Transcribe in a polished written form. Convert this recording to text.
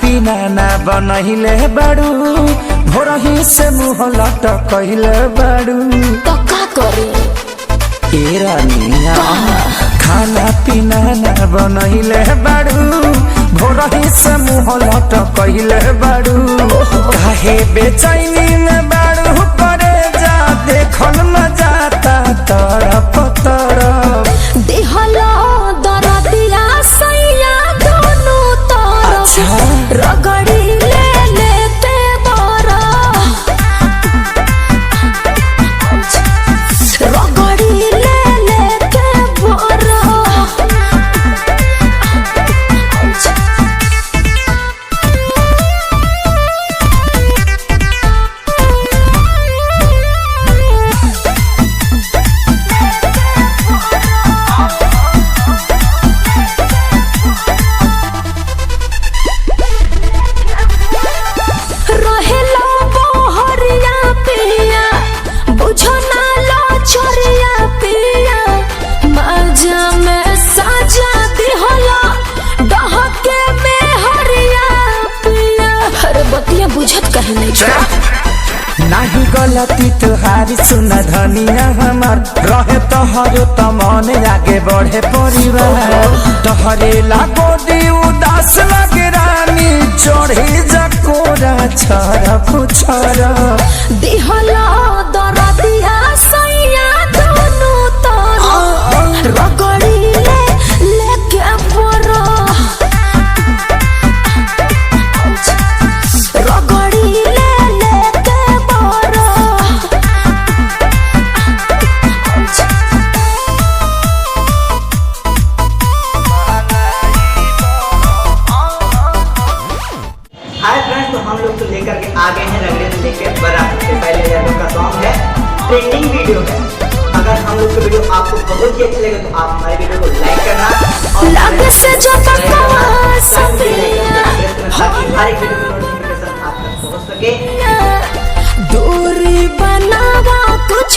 पीना ना बनहिले बाड़ू भोरही से मुँह लटकले बाड़ू तो का करे ए रानिया खाना पीना ना बनहिले बाड़ू भोरही से मुँह लटकले बाड़ू काहे बेचैनी में बाड़ू करे जा देखल न जाता तरफ तरफ दिहला दरदिया सैया दोनों तरफ रगड़ी ले लेते बरा रगड़ी ले लेते बरा बुझत कहीं नहीं नाही गलती तुहारी सुन धनिया हमार रहे तोहर त मन आगे बढ़े परिवार तोहरे लागो दी उदास लगे रानी चढ़े जकोरा छरा पुछरा दिहला दरदिया सैया दोनों तरफ रगड़ी ले लेके बरा रगड़ी ले लेके बरा हाय फ्रेंड्स, तो हम लोग तो लेकर के आ गए हैं रगड़े से लेके बड़ा सबसे पहले हम का सॉन्ग है ट्रेंडिंग वीडियो है। अगर हम लोग का वीडियो आपको बहुत ही अच्छा लगे तो आप हमारे वीडियो को लाइक करना और लगे से जो बकवास संभलिया ताकि हर एक वीडियो की नोटिफिकेशन आप तक पहुंच सके। दूरी बनावा कुछ